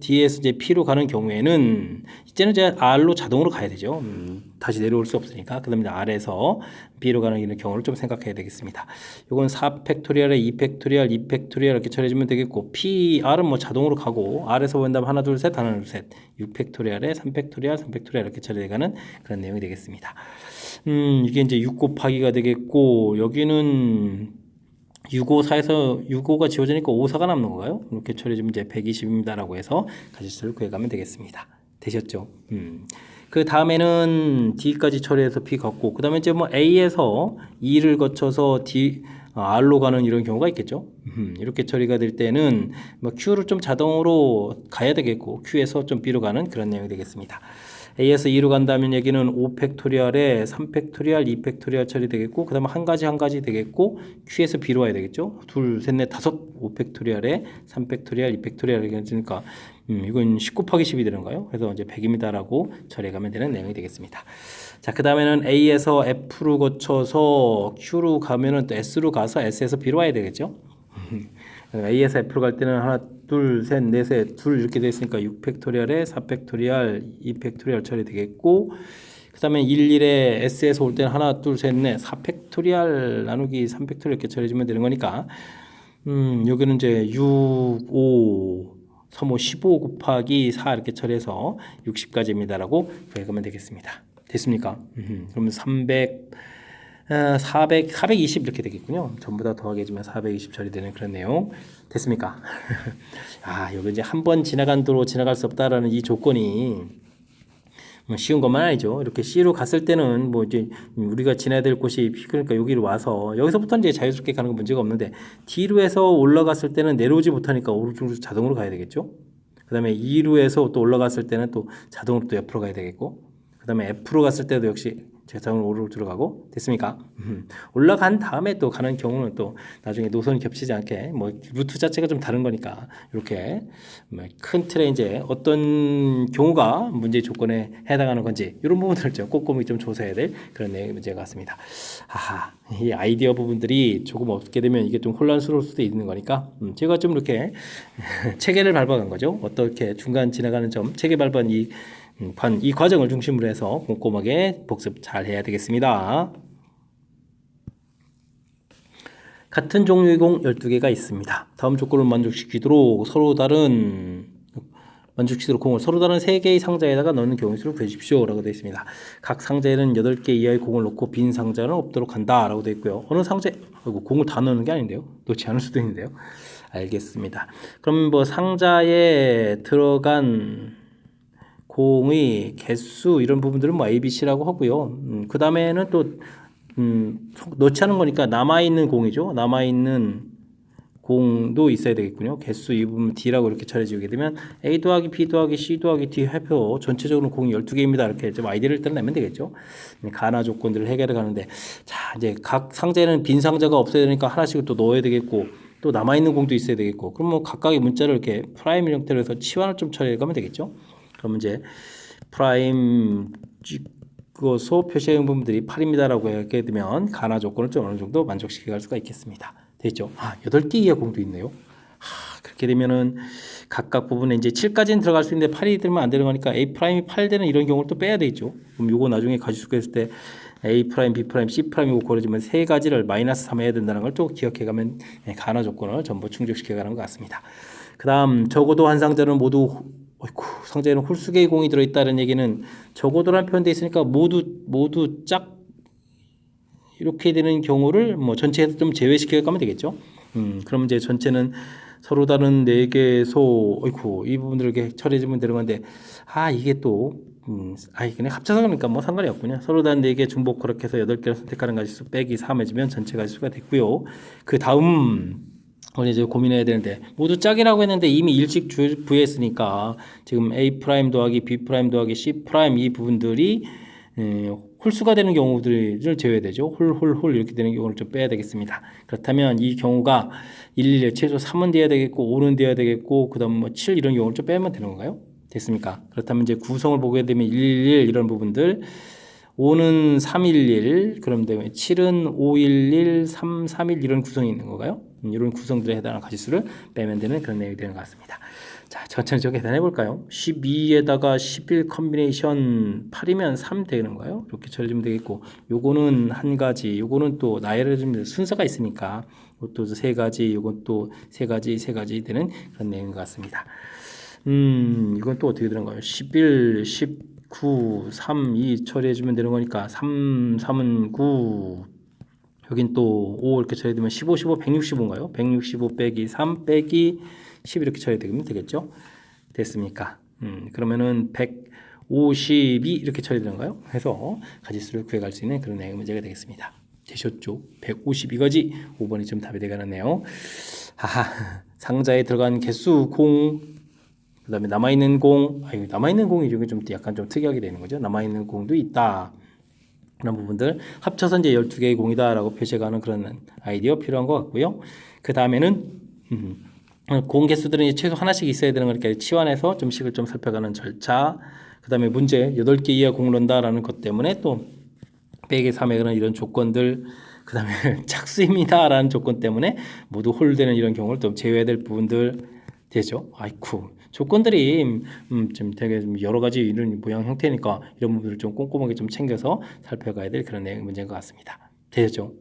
D에서 이제 P로 가는 경우에는 이제는 이제 R로 자동으로 가야 되죠. 다시 내려올 수 없으니까. 그 다음에 R에서 B로 가는 이런 경우를 좀 생각해야 되겠습니다. 이건 4팩토리얼에 2팩토리얼, 2팩토리얼 이렇게 처리해주면 되겠고, R은 뭐 자동으로 가고, R에서 본다면 하나, 둘, 셋, 하나, 둘, 셋, 6팩토리얼에 3팩토리얼, 3팩토리얼 이렇게 처리해가는 그런 내용이 되겠습니다. 이게 이제 6 곱하기가 되겠고, 여기는 654에서 65가 지워지니까 54가 남는 건가요? 이렇게 처리해주면 이제 120입니다라고 해서 가지수를 구해가면 되겠습니다. 되셨죠? 그 다음에는 D까지 처리해서 P 갖고, 그 다음에 이제 뭐 A에서 E를 거쳐서 R로 가는 이런 경우가 있겠죠. 이렇게 처리가 될 때는 뭐 Q를 좀 자동으로 가야 되겠고, Q에서 좀 B로 가는 그런 내용이 되겠습니다. A에서 2로 간다면 여기는 5팩토리얼에 3팩토리얼, 2팩토리얼 처리되겠고 그 다음에 한 가지 되겠고 Q에서 B로 와야 되겠죠. 둘, 셋, 넷, 다섯 5팩토리얼에 3팩토리얼, 2팩토리얼 이렇게 되니까 이건 10 곱하기 10이 되는가요? 그래서 이제 100입니다라고 처리해가면 되는 내용이 되겠습니다. 자, 그 다음에는 A에서 F로 거쳐서 Q로 가면은 또 S로 가서 S에서 B로 와야 되겠죠. A에서 F로 갈 때는 하나, 둘, 셋, 넷에 둘 이렇게 되어 있으니까 6팩토리얼에 4팩토리얼, 2팩토리얼 처리되겠고 그 다음에 11에 S에서 올 때는 하나, 둘, 셋, 넷, 4팩토리얼 나누기 3팩토리얼 이렇게 처리해주면 되는 거니까 여기는 이제 6, 5, 3, 5, 15 곱하기 4 이렇게 처리해서 60까지입니다라고 구해가면 되겠습니다. 됐습니까? 그러면 300 420 이렇게 되겠군요. 전부 다 더하게 해주면 420 처리되는 그런 내용 됐습니까? 여기 이제 한 번 지나간 도로 지나갈 수 없다라는 이 조건이 뭐 쉬운 것만 아니죠. 이렇게 C로 갔을 때는 뭐 이제 우리가 지나야 될 곳이 그러니까 여기로 와서 여기서부터 이제 자유스럽게 가는 건 문제가 없는데 D로 해서 올라갔을 때는 내려오지 못하니까 오른쪽으로 자동으로 가야 되겠죠. 그다음에 E로 해서 또 올라갔을 때는 또 자동으로 또 옆으로 가야 되겠고, 그다음에 F로 갔을 때도 역시 자동으로 오른쪽으로 들어가고 됐습니까? 올라간 다음에 또 가는 경우는 또 나중에 노선이 겹치지 않게 뭐 루트 자체가 좀 다른 거니까 이렇게 큰 틀에 이제 어떤 경우가 문제 조건에 해당하는 건지 이런 부분들을 좀 꼼꼼히 좀 조사해야 될 그런 내용의 문제 같습니다. 이 아이디어 부분들이 조금 없게 되면 이게 좀 혼란스러울 수도 있는 거니까 제가 좀 이렇게 체계를 밟아간 거죠. 어떻게 중간 지나가는 점 체계 밟은 이 과정을 중심으로 해서 꼼꼼하게 복습 잘 해야 되겠습니다. 같은 종류의 공 12개가 있습니다. 다음 조건을 만족시키도록 공을 서로 다른 3개의 상자에다가 넣는 경우 수를 구해주십시오 라고 되어 있습니다. 각 상자에는 8개 이하의 공을 넣고 빈 상자는 없도록 한다 라고 되어 있고요. 어느 상자에 공을 다 넣는 게 아닌데요. 넣지 않을 수도 있는데요. 알겠습니다. 그럼 뭐 상자에 들어간 공의 개수 이런 부분들은 뭐 ABC라고 하고요. 그 다음에는 또 넣지 않은 거니까 남아있는 공이죠. 남아있는 공도 있어야 되겠군요. 개수 이 부분 D라고 이렇게 차려지게 되면 A 더하기 B 더하기 C 더하기 D 해표 전체적으로 공이 12개입니다. 이렇게 좀 아이디어를 일단 내면 되겠죠. 가나 조건들을 해결해 가는데, 자 이제 각 상자에는 빈 상자가 없어야 되니까 하나씩 또 넣어야 되겠고 또 남아있는 공도 있어야 되겠고, 그럼 뭐 각각의 문자를 이렇게 프라임 형태로 해서 치환을 좀 처리해 가면 되겠죠. 그럼 이제 프라임 찍어서 표시한 부분들이 8입니다라고 하게 되면 가나 조건을 좀 어느 정도 만족시켜 갈 수가 있겠습니다. 됐죠? 8개 이하 공도 있네요. 그렇게 되면은 각각 부분에 이제 7까지는 들어갈 수 있는데 8이 들면 안 되는 거니까 A 프라임이 8 되는 이런 경우를 또 빼야 되죠. 그럼 요거 나중에 가지수가 있을 때 A 프라임, B 프라임, C 프라임이고 고려지면 세 가지를 마이너스 3 해야 된다는 걸 또 기억해 가면 가나 조건을 전부 충족시켜 가는 것 같습니다. 그 다음 적어도 한 상자는 모두 상자에는 홀수개의 공이 들어있다는 얘기는 적어도란 표현되어 있으니까 모두 짝 이렇게 되는 경우를 뭐 전체에서 좀 제외시켜 가면 되겠죠. 그럼 이제 전체는 서로 다른 4개소 이 부분들을 이렇게 처리해주면 되는 건데 이게 또 그냥 합쳐서 그러니까 뭐 상관이 없군요. 서로 다른 4개 중복 그렇게 해서 8개를 선택하는 가지수 빼기 3 해주면 전체 가지수가 됐고요. 그 다음 우리 이제 고민해야 되는데 모두 짝이라고 했는데 이미 일찍 부여했으니까 지금 A 프라임 더하기 B 프라임 더하기 C 프라임 이 부분들이 홀수가 되는 경우들을 제외해야 되죠. 홀 이렇게 되는 경우를 좀 빼야 되겠습니다. 그렇다면 이 경우가 1, 최소 3은 돼야 되겠고 5는 돼야 되겠고 그 다음 뭐 7 이런 경우를 좀 빼면 되는 건가요? 됐습니까? 그렇다면 이제 구성을 보게 되면 111 이런 부분들 5는 311 그럼 되면 7은 511 331 이런 구성이 있는 건가요? 이런 구성들에 해당하는 가지수를 빼면 되는 그런 내용이 되는 것 같습니다. 자, 천천히 좀 계산해 볼까요? 12에다가 11 컨비네이션 8이면 3 되는 거예요. 이렇게 처리하면 되겠고, 요거는 한 가지, 요거는 또 나열해 주면 순서가 있으니까 이것도 세 가지, 요것도 세 가지 되는 그런 내용인 것 같습니다. 이건 또 어떻게 되는 거예요? 11, 19, 3, 2 처리해 주면 되는 거니까 3은 9. 여긴 또 5 이렇게 처리되면 15, 165인가요? 165 빼기 3 빼기 10 이렇게 처리되면 되겠죠? 됐습니까? 그러면은 152 이렇게 처리되는가요? 해서 가지수를 구해갈 수 있는 그런 내용 문제가 되겠습니다. 되셨죠? 152가지 5번이 좀 답이 되겠네요. 상자에 들어간 개수 공, 그 다음에 남아있는 공, 남아있는 공이 좀 약간 좀 특이하게 되는 거죠. 남아있는 공도 있다. 그런 부분들 합쳐서 이제 12개의 공이다라고 표시해가는 그런 아이디어 필요한 것 같고요. 그 다음에는 공 개수들은 이제 최소 하나씩 있어야 되는 거니까 치환해서 좀씩을 좀 살펴가는 절차. 그 다음에 문제 8개 이하 공을 넣는다라는 것 때문에 또 빼기 3의 그런 이런 조건들. 그 다음에 착수입니다라는 조건 때문에 모두 홀되는 이런 경우를 또 제외해야 될 부분들 되죠. 조건들이 좀 되게 여러 가지 이런 모양 형태니까 이런 부분을 좀 꼼꼼하게 좀 챙겨서 살펴가야 될 그런 내용 문제인 것 같습니다. 되죠?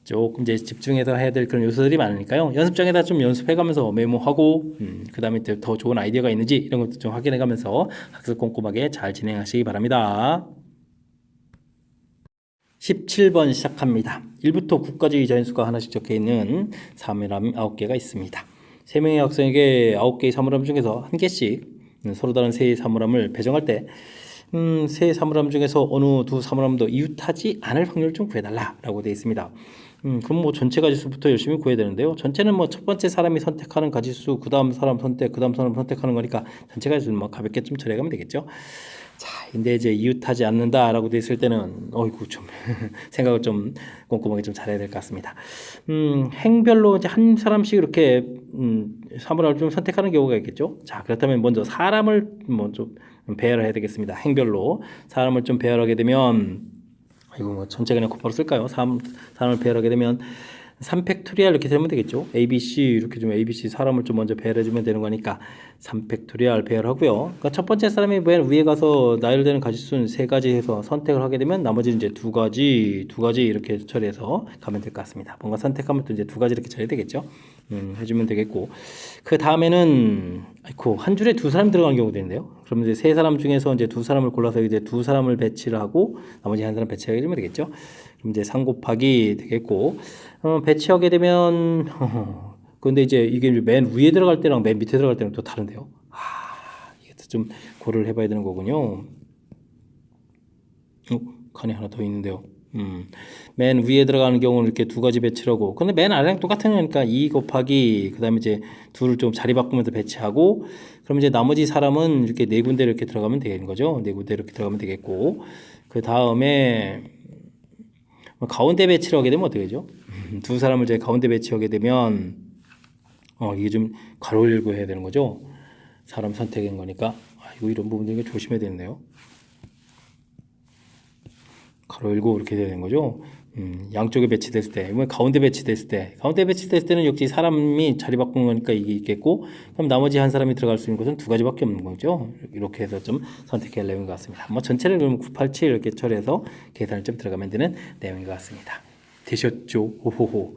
조금 이제 집중해서 해야 될 그런 요소들이 많으니까요. 연습장에다 좀 연습해가면서 메모하고 그 다음에 더 좋은 아이디어가 있는지 이런 것도 좀 확인해가면서 학습 꼼꼼하게 잘 진행하시기 바랍니다. 17번 시작합니다. 1부터 9까지 자연수가 하나씩 적혀있는 사물함 9개가 있습니다. 3명의 학생에게 9개의 사물함 중에서 1개씩 서로 다른 세 사물함을 배정할 때 세 사물함 중에서 어느 두 사물함도 이웃하지 않을 확률을 좀 구해달라라고 되어 있습니다. 그럼 뭐 전체 가지수부터 열심히 구해야 되는데요. 전체는 뭐 첫 번째 사람이 선택하는 가지수, 그 다음 사람 선택, 그 다음 사람 선택하는 거니까 전체 가지수는 뭐 가볍게 좀 처리하면 되겠죠. 자, 근데 이제 이웃하지 않는다라고 돼 있을 때는 어이구 좀 생각을 좀 꼼꼼하게 좀 잘해야 될 것 같습니다. 행별로 이제 한 사람씩 이렇게 사물함을 좀 선택하는 경우가 있겠죠. 자, 그렇다면 먼저 사람을 좀 배열을 해야 되겠습니다. 행별로 사람을 좀 배열하게 되면 이거 뭐 전체 그냥 곧바로 쓸까요? 사람을 배열하게 되면 3팩토리얼 이렇게 되면 되겠죠. ABC 이렇게 좀 ABC 사람을 좀 먼저 배열해 주면 되는 거니까 3팩토리얼 배열하고요. 그러니까 첫 번째 사람이 맨 위에 가서 나열되는 가지수는 3가지 해서 선택을 하게 되면 나머지는 이제 2가지 이렇게 처리해서 가면 될 것 같습니다. 뭔가 선택하면 또 이제 2가지 이렇게 처리되겠죠. 해주면 되겠고 그 다음에는 한 줄에 2사람 들어가는 경우도 있는데요. 그러면 이제 3사람 중에서 이제 2사람을 골라서 이제 2사람을 배치를 하고 나머지 1사람 배치하게 되면 되겠죠. 그럼 이제 3 곱하기 되겠고 배치하게 되면 근데 이제 이게 맨 위에 들어갈 때랑 맨 밑에 들어갈 때는 또 다른데요. 이것도 좀 고려를 해봐야 되는 거군요. 칸이 하나 더 있는데요. 맨 위에 들어가는 경우는 이렇게 2가지 배치를 하고 근데 맨 아래랑 똑같은 거니까 2 곱하기 그 다음에 이제 둘을 좀 자리 바꾸면서 배치하고 그럼 이제 나머지 사람은 이렇게 4군데 이렇게 들어가면 되는 거죠. 4군데 이렇게 들어가면 되겠고 그 다음에 가운데 배치를 하게 되면 어떻게 되죠? 2사람을 이제 가운데 배치하게 되면 이게 좀 가로 열고 해야 되는 거죠. 사람 선택인 거니까 이런 부분들 조심해야 되는데요. 가로 열고 이렇게 되는 거죠. 양쪽에 배치됐을 때, 가운데 배치됐을 때는 역시 사람이 자리 바꾼 거니까 이게 있겠고, 그럼 나머지 한 사람이 들어갈 수 있는 곳은 2가지밖에 없는 거죠. 이렇게 해서 좀 선택해야 할 내용인 것 같습니다. 뭐 전체를 그럼 987 이렇게 처리해서 계산을 좀 들어가면 되는 내용인 것 같습니다. 되셨죠? 오호호.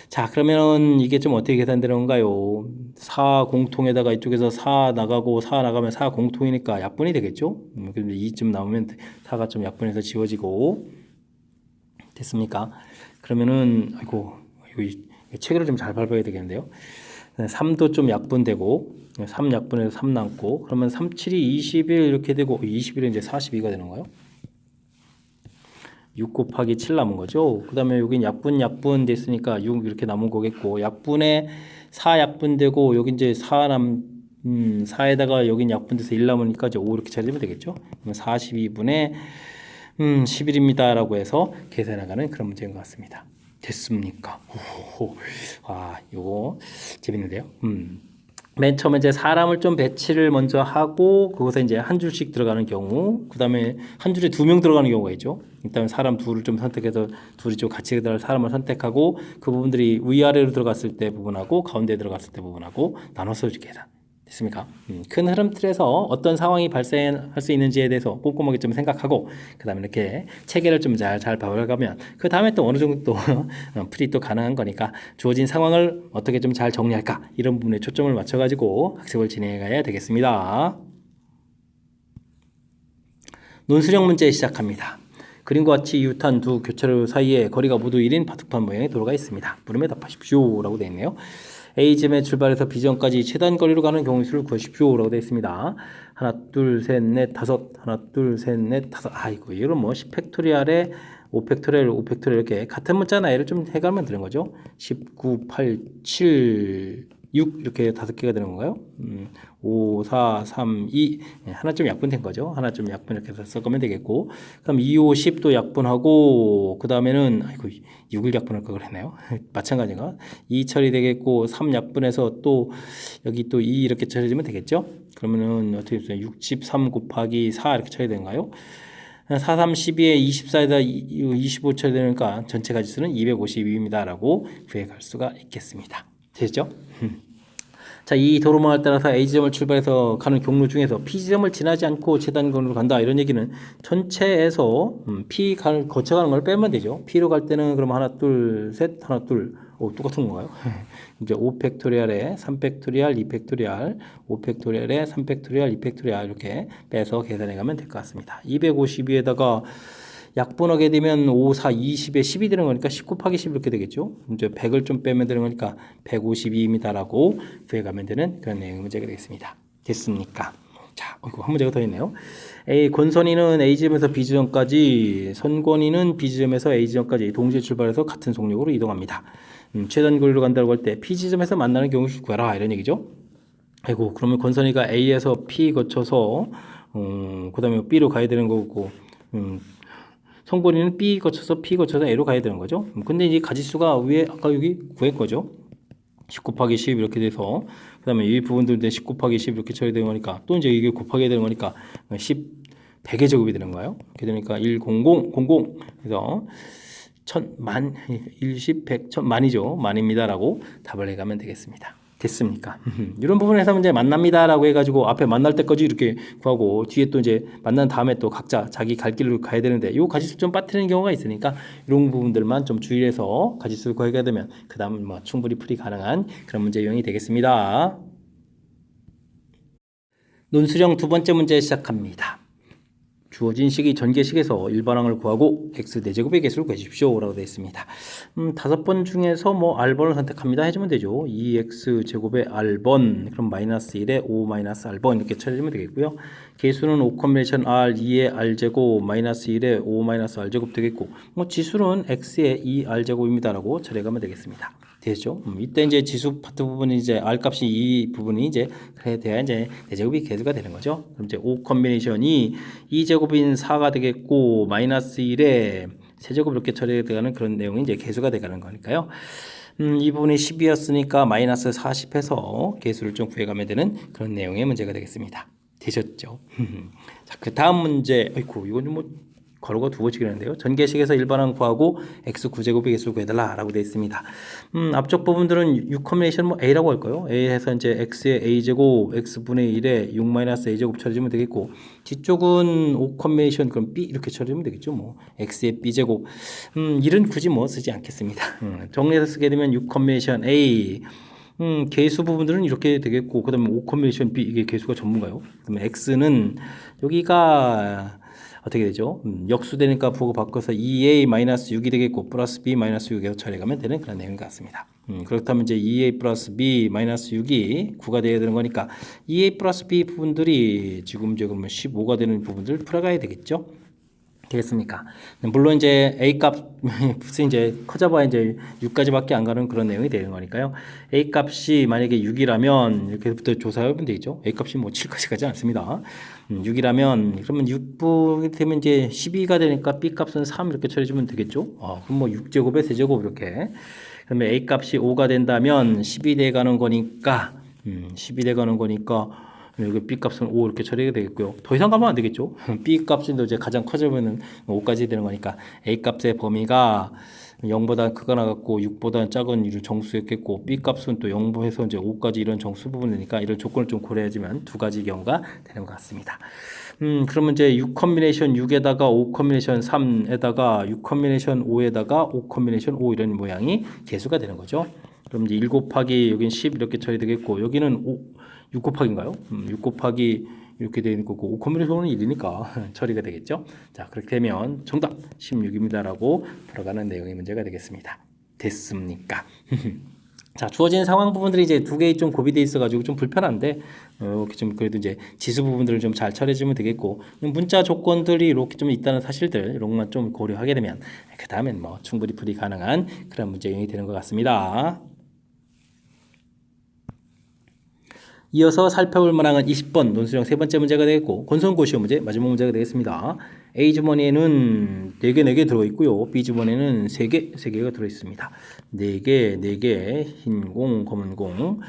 자, 그러면 이게 좀 어떻게 계산되는 건가요? 4 공통에다가 이쪽에서 4 나가고 4 나가면 4 공통이니까 약분이 되겠죠? 그런데 2쯤 나오면 4가 좀 약분해서 지워지고 됐습니까? 그러면은 이거 책을 좀 잘 밟아야 되겠는데요. 3도 좀 약분되고 3 약분해서 3 남고 그러면 3, 7이 21 이렇게 되고 21은 이제 42가 되는 거예요. 6 곱하기 7 남은 거죠. 그 다음에 여긴 약분 됐으니까 6 이렇게 남은 거겠고 약분에 4 약분되고 여기 이제 4에다가 여긴 약분돼서 1 남으니까 이제 5 이렇게 처리되면 되겠죠. 그러면 42분의 11입니다 라고 해서 계산해가는 그런 문제인 것 같습니다. 됐습니까? 요거 재밌는데요. 맨 처음에 이제 사람을 좀 배치를 먼저 하고 그곳에 이제 한 줄씩 들어가는 경우, 그 다음에 한 줄에 2명 들어가는 경우가 있죠. 일단 사람 둘을 좀 선택해서 둘이 좀 같이 들어갈 사람을 선택하고 그 부분들이 위아래로 들어갔을 때 부분하고 가운데 들어갔을 때 부분하고 나눠서 이렇게 계산. 됐습니까? 큰 흐름 틀에서 어떤 상황이 발생할 수 있는지에 대해서 꼼꼼하게 좀 생각하고 그 다음에 이렇게 체계를 좀 잘 봐가면 그 다음에 또 어느 정도 또 풀이 또 가능한 거니까 주어진 상황을 어떻게 좀 잘 정리할까 이런 부분에 초점을 맞춰가지고 학습을 진행해 가야 되겠습니다. 논술형 문제 시작합니다. 그림과 같이 이웃한 두 교차로 사이에 거리가 모두 1인 바둑판 모양의 도로가 있습니다. 물음에 답하십시오 라고 되어 있네요. A점에 출발해서 B점까지 최단 거리로 가는 경우수를 구하십시오 라고 되어 있습니다. 하나 둘 셋 넷 다섯 하나 둘 셋 넷 다섯 이거는 뭐 10팩토리얼에 5팩토리얼 이렇게 같은 문자 나이를 좀 해가면 되는 거죠. 19, 8, 7, 6 이렇게 5개가 되는 건가요? 5, 4, 3, 2 하나쯤 약분된 거죠. 하나쯤 약분 이렇게 해서 섞으면 되겠고 그럼 2, 5, 10도 약분하고 그 다음에는 6을 약분할 걸 그랬나요? 마찬가지가 2 처리되겠고 3 약분해서 또 여기 또 2 이렇게 처리되면 되겠죠. 그러면은 어떻게 되죠? 63 곱하기 4 이렇게 처리되는가요? 4, 3, 12에 24에다 25 처리되니까 전체 가지수는 252입니다 라고 구해갈 수가 있겠습니다. 되죠? 자, 이 도로망을 따라서 A지점을 출발해서 가는 경로 중에서 P지점을 지나지 않고 재단권으로 간다. 이런 얘기는 전체에서 P 거쳐가는 걸 빼면 되죠. P로 갈 때는 그럼 하나, 둘, 셋, 하나, 둘. 똑같은 건가요? 이제 5팩토리얼에 3팩토리얼, 2팩토리얼, 5팩토리얼에 3팩토리얼, 2팩토리얼 이렇게 빼서 계산해 가면 될 것 같습니다. 252에다가 약분하게 되면 5, 4, 20에 10이 되는 거니까 10 곱하기 10 이렇게 되겠죠. 이제 100을 좀 빼면 되는 거니까 152입니다라고 구해가면 되는 그런 내용의 문제가 되겠습니다. 됐습니까? 자, 한 문제가 더 있네요. A 권선이는 A 지점에서 B 지점까지, 선권이는 B 지점에서 A 지점까지 동시에 출발해서 같은 속력으로 이동합니다. 최단 거리로 간다고 할 때 P 지점에서 만나는 경우를 구해라 이런 얘기죠. 아이고, 그러면 권선이가 A에서 P 거쳐서 그다음에 B로 가야 되는 거고, 선권이는 B 거쳐서 P 거쳐서 A로 가야 되는 거죠. 근데 이제 가지수가 위에 아까 여기 구할 거죠. 10 곱하기 10 이렇게 돼서, 그 다음에 이 부분도 이제 10 곱하기 10 이렇게 처리되는 거니까, 또 이제 이게 곱하기 되는 거니까 10 100의 제곱이 되는 거예요. 이렇게 되니까 100 00 그래서 1000 만 10 100 1000 만이죠. 만입니다라고 답을 해가면 되겠습니다. 됐습니까? 이런 부분에서 문제 만납니다라고 해가지고 앞에 만날 때까지 이렇게 구하고 뒤에 또 이제 만난 다음에 또 각자 자기 갈 길로 가야 되는데 요 가지수 좀 빠뜨리는 경우가 있으니까 이런 부분들만 좀 주의해서 가지수를 구하게 되면 그 다음 뭐 충분히 풀이 가능한 그런 문제 유형이 되겠습니다. 논술형 두 번째 문제 시작합니다. 주어진 식이 전개식에서 일반항을 구하고 x 4제곱의 개수를 구해주십시오 라고 되어 있습니다. 5번 중에서 뭐 R번을 선택합니다 해주면 되죠. 2x 제곱의 R번, 그럼 마이너스 1에 5 마이너스 R번 이렇게 처리하면 되겠고요. 개수는 5 콤비네이션 R, 2의 R제곱, 마이너스 1에 5 마이너스 R제곱 되겠고, 뭐 지수는 x의 2R제곱입니다 라고 처리하면 되겠습니다. 되죠. 이때 이제 지수 파트 부분이 이제 R 값이 이 부분이 이제 그래 돼야 이제 4제곱이 개수가 되는 거죠. 그럼 이제 5 콤비네이션이 2제곱인 4가 되겠고 마이너스 1에 세제곱 이렇게 처리되는 그런 내용이 이제 개수가 되가는 거니까요. 이 부분이 10이었으니까 마이너스 40 해서 개수를 좀 구해가면 되는 그런 내용의 문제가 되겠습니다. 되셨죠? 자, 그 다음 문제, 아이고 이건 뭐 괄호가 두 번씩이 있는데요. 전개식에서 일반항 구하고 x 9제곱의 개수를 구해달라 라고 되어 있습니다. 앞쪽 부분들은 6 콤비네이션 뭐 a라고 할까요? a에서 이제 x의 a제곱 x분의 1에 6-a제곱 처리하면 되겠고, 뒤쪽은 5 콤비네이션 그럼 b 이렇게 처리하면 되겠죠. 뭐 x의 b제곱. 일은 굳이 뭐 쓰지 않겠습니다. 정리해서 쓰게 되면 6 콤비네이션 a, 개수 부분들은 이렇게 되겠고, 그 다음에 5 콤비네이션 b, 이게 개수가 전문가요. 그 다음에 x는 여기가 어떻게 되죠? 역수되니까 부호 바꿔서 2a-6이 되겠고 플러스 b-6에서 처리하면 되는 그런 내용 같습니다. 그렇다면 이제 2a 플러스 b-6이 9가 되어야 되는 거니까 2a 플러스 b 부분들이 지금 15가 되는 부분들 풀어가야 되겠죠? 되겠습니까? 물론 이제 A 값이 이제 커져봐야 이제 6까지밖에 안 가는 그런 내용이 되는 거니까요. A 값이 만약에 6이라면 이렇게부터 조사해보면 되죠. A 값이 뭐 7까지 가지 않습니다. 6이라면 그러면 6분이 되면 이제 12가 되니까 B 값은 3 이렇게 처리해주면 되겠죠. 그럼 뭐 6제곱에 세제곱 이렇게. 그러면 A 값이 5가 된다면 10이 돼 가는 거니까 10이 돼 가는 거니까 여기 B 값은 5 이렇게 처리가 되겠고요. 더 이상 가면 안 되겠죠. B 값이 이제 가장 커지면은 5까지 되는 거니까 A 값의 범위가 0보다 크거나 같고 6보다 작은 이런 정수였겠고, B 값은 또 0에서 이제 5까지 이런 정수 부분이니까 이런 조건을 좀 고려해야지만 두 가지 경우가 되는 것 같습니다. 그러면 이제 6 콤비네이션 6에다가 5 콤비네이션 3에다가 6 콤비네이션 5에다가 5 콤비네이션 5 이런 모양이 개수가 되는 거죠. 그럼 이제 1 곱하기 여기는 10 이렇게 처리되겠고, 여기는 6 곱하기인가요? 6 곱하기 이렇게 되는 거고 5 콤비네이션은 1이니까 처리가 되겠죠. 자, 그렇게 되면 정답 16입니다라고 들어가는 내용의 문제가 되겠습니다. 됐습니까? 자, 주어진 상황 부분들이 이제 두 개의 좀 고비돼 있어가지고 좀 불편한데, 이렇게 좀 그래도 이제 지수 부분들을 좀 잘 처리해주면 되겠고, 문자 조건들이 이렇게 좀 있다는 사실들 이런 것만 좀 고려하게 되면 그 다음엔 뭐 충분히 풀이 가능한 그런 문제 유형이 되는 것 같습니다. 이어서 살펴볼 문항은 20번 논술형 세 번째 문제가 되겠고, 권선고시형 문제 마지막 문제가 되겠습니다. A 주머니에는 4개, 4개 들어있고요. B 주머니에는 3개, 3개가 들어있습니다. 4개, 4개, 흰 공, 검은 공.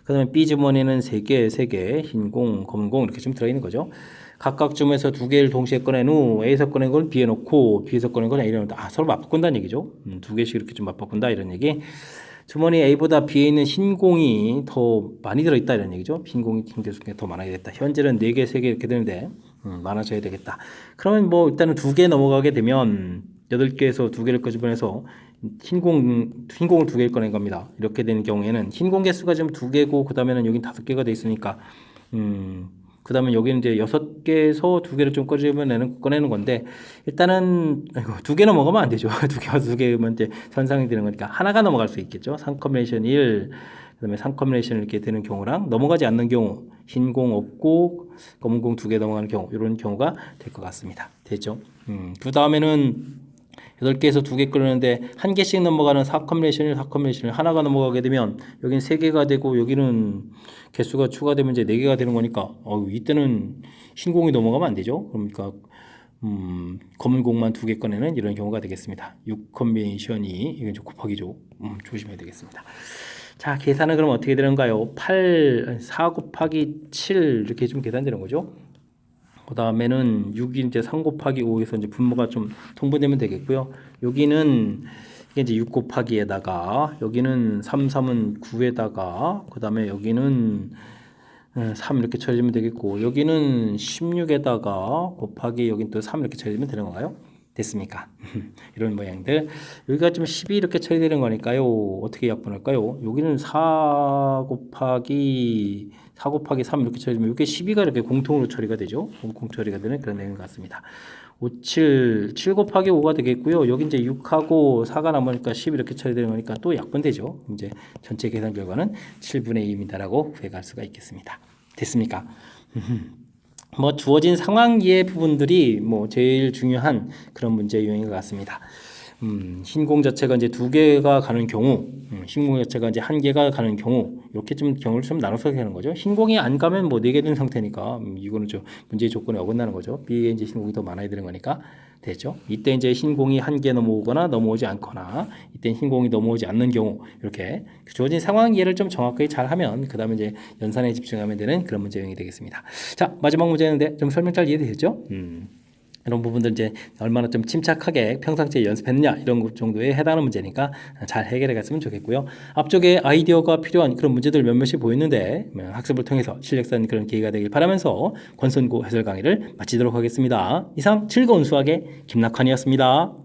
그 다음에 B 주머니에는 3개, 3개, 흰 공, 검은 공 이렇게 좀 들어있는 거죠. 각각 줌에서 2개를 동시에 꺼낸 후 A에서 꺼낸 걸 B에 놓고 B에서 꺼낸 걸 A에 놓는다. 서로 맞바꾼다는 얘기죠. 2개씩 이렇게 좀 맞바꾼다 이런 얘기. 주머니 A보다 B에 있는 흰 공이 더 많이 들어있다 이런 얘기죠. 흰 공이 개수가 더 많아야겠다. 현재는 4개, 3개 이렇게 되는데 많아져야 되겠다. 그러면 뭐 일단은 2개 넘어가게 되면 8개에서 2개를 꺼집어내서 흰 공을 2개를 꺼낸 겁니다. 이렇게 되는 경우에는 흰 공 개수가 지금 2개고 그 다음에는 여긴 5개가 돼 있으니까 그 다음에 여기는 이제 6개에서 2개를 좀 꺼내는 건데, 일단은, 아이고, 2개 넘어가면 안 되죠. 2개면 이제 선상이 되는 거니까 하나가 넘어갈 수 있겠죠. 3컴비네이션 1, 그 다음에 3컴비네이션 이렇게 되는 경우랑 넘어가지 않는 경우, 흰 공 없고 검은 공 2개 넘어가는 경우, 이런 경우가 될 것 같습니다. 되죠. 그 다음에는 8개에서 2개 끓는데 1개씩 넘어가는 4컴비네이션을 4컴비네이션을 하나가 넘어가게 되면 여기는 3개가 되고 여기는 개수가 추가되면 이제 4개가 되는 거니까 이때는 흰 공이 넘어가면 안 되죠. 그러니까 검은 공만 2개 꺼내는 이런 경우가 되겠습니다. 6컴비네이션이 이건 좀 곱하기죠. 조심해야 되겠습니다. 자, 계산은 그럼 어떻게 되는가요? 4 곱하기 7 이렇게 좀 계산되는 거죠. 그 다음에는 6이 이제 3 곱하기 5에서 이제 분모가 좀 통분되면 되겠고요. 여기는 이게 이제 6 곱하기에다가 여기는 3, 3은 9에다가 그 다음에 여기는 3 이렇게 처리하면 되겠고 여기는 16에다가 곱하기 여긴 또 3 이렇게 처리하면 되는 건가요? 됐습니까? 이런 모양들. 여기가 좀 12 이렇게 처리되는 거니까요. 어떻게 약분할까요? 여기는 4 곱하기 3 이렇게 처리되면 이게 12가 이렇게 공통으로 처리가 되죠. 공통 처리가 되는 그런 내용 같습니다. 7 곱하기 5가 되겠고요. 여기 이제 6하고 4가 남으니까 10 이렇게 처리되는 거니까 또 약분되죠. 이제 전체 계산 결과는 7분의 2입니다라고 구해갈 수가 있겠습니다. 됐습니까? 뭐 주어진 상황 이해 부분들이 뭐 제일 중요한 그런 문제 유형인 것 같습니다. 흰 공 자체가 이제 2개가 가는 경우, 흰 공 자체가 이제 1개가 가는 경우, 이렇게 좀 경우를 좀 나눠서 하는 거죠. 흰 공이 안 가면 뭐 4개 되는 상태니까, 이거는 좀 문제의 조건에 어긋나는 거죠. B에 이제 흰 공이 더 많아야 되는 거니까. 되죠. 이때 이제 흰 공이 1개 넘어오거나 넘어오지 않거나, 이때 흰 공이 넘어오지 않는 경우, 이렇게 주어진 상황 이해를 좀 정확하게 잘 하면, 그 다음에 이제 연산에 집중하면 되는 그런 문제 유형이 되겠습니다. 자, 마지막 문제인데 좀 설명 잘 이해되셨죠? 이런 부분들 이제 얼마나 좀 침착하게 평상시에 연습했느냐 이런 것 정도에 해당하는 문제니까 잘 해결해 갔으면 좋겠고요. 앞쪽에 아이디어가 필요한 그런 문제들 몇몇이 보이는데 학습을 통해서 실력 쌓는 그런 기회가 되길 바라면서 권선고 해설 강의를 마치도록 하겠습니다. 이상 즐거운 수학의 김낙환이었습니다.